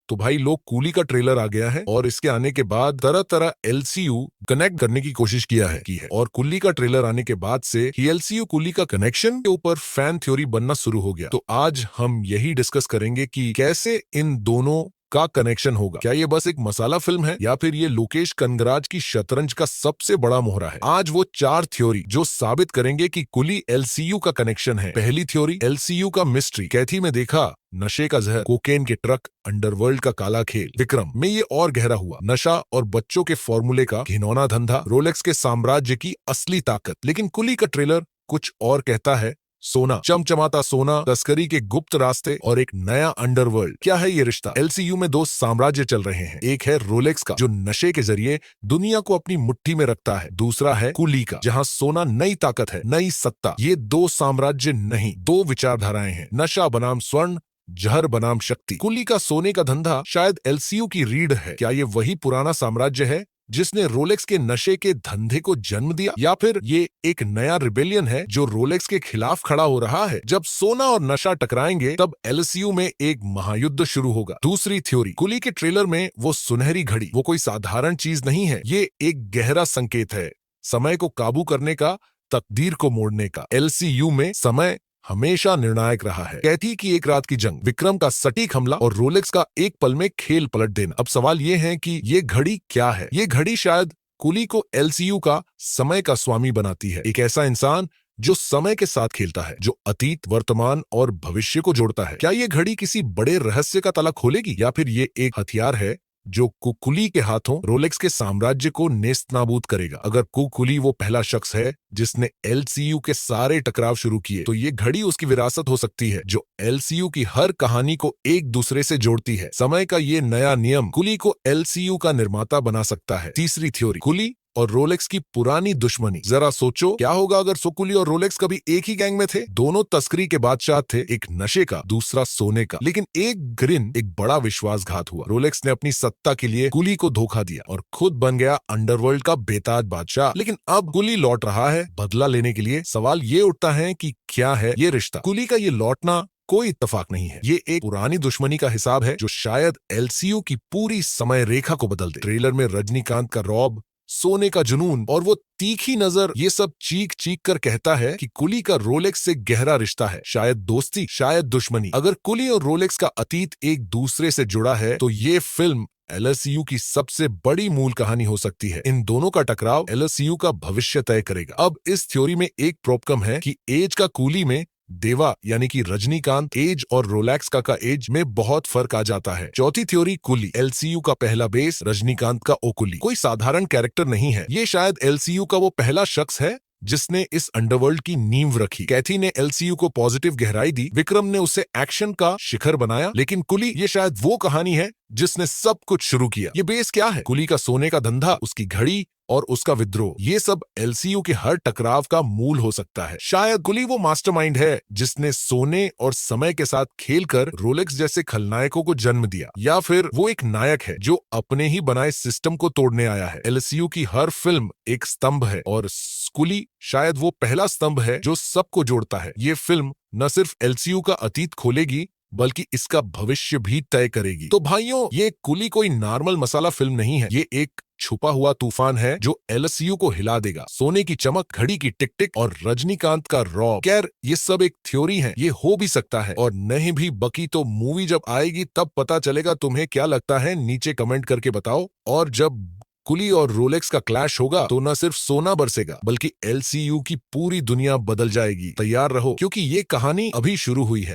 तो भाई लोग कूली का ट्रेलर आ गया है और इसके आने के बाद तरह तरह एलसीयू कनेक्ट करने की कोशिश की है और कुली का ट्रेलर आने के बाद से ही एलसीयू कुली का कनेक्शन के ऊपर फैन थ्योरी बनना शुरू हो गया। तो आज हम यही डिस्कस करेंगे कि कैसे इन दोनों का कनेक्शन होगा। क्या ये बस एक मसाला फिल्म है या फिर ये लोकेश कनगराज की शतरंज का सबसे बड़ा मोहरा है। आज वो 4 थ्योरी जो साबित करेंगे कि कुली एलसीयू का कनेक्शन है। पहली थ्योरी, एलसीयू का मिस्ट्री। कैथी में देखा नशे का जहर, कोकेन के ट्रक, अंडरवर्ल्ड का काला खेल। विक्रम में ये और गहरा हुआ, नशा और बच्चों के फॉर्मूले का घिनौना धंधा, रोलेक्स के साम्राज्य की असली ताकत। लेकिन कुली का ट्रेलर कुछ और कहता है। सोना, चमचमाता सोना, तस्करी के गुप्त रास्ते और एक नया अंडरवर्ल्ड। क्या है ये रिश्ता? एलसीयू में 2 साम्राज्य चल रहे हैं। एक है रोलेक्स का जो नशे के जरिए दुनिया को अपनी मुट्ठी में रखता है। दूसरा है कुली का जहां सोना नई ताकत है, नई सत्ता। ये 2 साम्राज्य नहीं, 2 विचारधाराएं हैं। नशा बनाम स्वर्ण, जहर बनाम शक्ति। कुली का सोने का धंधा शायद एलसीयू की रीढ़ है। क्या ये वही पुराना साम्राज्य है जिसने रोलेक्स के नशे के धंधे को जन्म दिया, या फिर ये एक नया रिबेलियन है जो रोलेक्स के खिलाफ खड़ा हो रहा है? जब सोना और नशा टकराएंगे तब एलसीयू में एक महायुद्ध शुरू होगा। दूसरी थ्योरी, कुली के ट्रेलर में वो सुनहरी घड़ी वो कोई साधारण चीज नहीं है, ये एक गहरा संकेत है, समय को काबू करने का, तकदीर को मोड़ने का। एलसीयू में समय हमेशा निर्णायक रहा है। कैथी की एक रात की जंग, विक्रम का सटीक हमला और रोलेक्स का एक पल में खेल पलट देना। अब सवाल ये है कि ये घड़ी क्या है? ये घड़ी शायद कुली को एलसीयू का समय का स्वामी बनाती है। एक ऐसा इंसान जो समय के साथ खेलता है, जो अतीत, वर्तमान और भविष्य को जोड़ता है। क्या ये घड़ी किसी बड़े रहस्य का ताला खोलेगी, या फिर ये एक हथियार है जो कुली के हाथों रोलेक्स के साम्राज्य को नेस्तनाबूद करेगा? अगर कुली वो पहला शख्स है जिसने एलसीयू के सारे टकराव शुरू किए, तो ये घड़ी उसकी विरासत हो सकती है जो एलसीयू की हर कहानी को एक दूसरे से जोड़ती है। समय का ये नया नियम कुली को एलसीयू का निर्माता बना सकता है। तीसरी थ्योरी, कुली और रोलेक्स की पुरानी दुश्मनी। जरा सोचो क्या होगा अगर कुली और रोलेक्स कभी एक ही गैंग में थे। दोनों तस्करी के बादशाह थे, एक नशे का, दूसरा सोने का। लेकिन एक बड़ा विश्वासघात हुआ। रोलेक्स ने अपनी सत्ता के लिए कुली को धोखा दिया और खुद बन गया अंडरवर्ल्ड का बेताज बादशाह। लेकिन अब कुली लौट रहा है बदला लेने के लिए। सवाल ये उठता है कि क्या है ये रिश्ता? कुली का ये लौटना कोई इत्तेफाक नहीं है, ये एक पुरानी दुश्मनी का हिसाब है जो शायद एलसीयू की पूरी समय रेखा को बदल दे। ट्रेलर में रजनीकांत का रौब, सोने का जुनून और वो तीखी नजर, ये सब चीख चीख कर कहता है कि कुली का रोलेक्स से गहरा रिश्ता है। शायद दोस्ती, शायद दुश्मनी। अगर कुली और रोलेक्स का अतीत एक दूसरे से जुड़ा है तो ये फिल्म एलसीयू की सबसे बड़ी मूल कहानी हो सकती है। इन दोनों का टकराव एलसीयू का भविष्य तय करेगा। अब इस थ्योरी में एक प्रॉब्लम है कि एज का कुली में देवा यानी कि रजनीकांत एज और रोलेक्स का एज में बहुत फर्क आ जाता है। चौथी थ्योरी, कुली एलसीयू का पहला बेस, रजनीकांत का ओकुली कोई साधारण कैरेक्टर नहीं है। ये शायद एलसीयू का वो पहला शख्स है जिसने इस अंडरवर्ल्ड की नींव रखी। कैथी ने एलसीयू को पॉजिटिव गहराई दी, विक्रम ने उसे एक्शन का शिखर बनाया, लेकिन कुली ये शायद वो कहानी है जिसने सब कुछ शुरू किया। ये बेस क्या है? कुली का सोने का धंधा, उसकी घड़ी और उसका विद्रोह, ये सब एलसीयू के हर टकराव का मूल हो सकता है। शायद कुली वो मास्टरमाइंड है जिसने सोने और समय के साथ खेलकर रोलेक्स जैसे खलनायकों को जन्म दिया, या फिर वो एक नायक है जो अपने ही बनाए सिस्टम को तोड़ने आया है। एलसीयू की हर फिल्म एक स्तंभ है और कुली शायद वो पहला स्तंभ है जो सबको जोड़ता है। ये फिल्म न सिर्फ एलसीयू का अतीत खोलेगी बल्कि इसका भविष्य भी तय करेगी। तो भाइयों, ये कुली कोई नॉर्मल मसाला फिल्म नहीं है, ये एक छुपा हुआ तूफान है जो एलसीयू को हिला देगा। सोने की चमक, घड़ी की टिक टिक और रजनीकांत का रॉब। खैर ये सब एक थ्योरी है, ये हो भी सकता है और नहीं भी। बकी तो मूवी जब आएगी तब पता चलेगा। तुम्हें क्या लगता है नीचे कमेंट करके बताओ। और जब कुली और रोलेक्स का क्लैश होगा तो न सिर्फ सोना बरसेगा बल्कि एलसीयू की पूरी दुनिया बदल जाएगी। तैयार रहो क्योंकि ये कहानी अभी शुरू हुई है।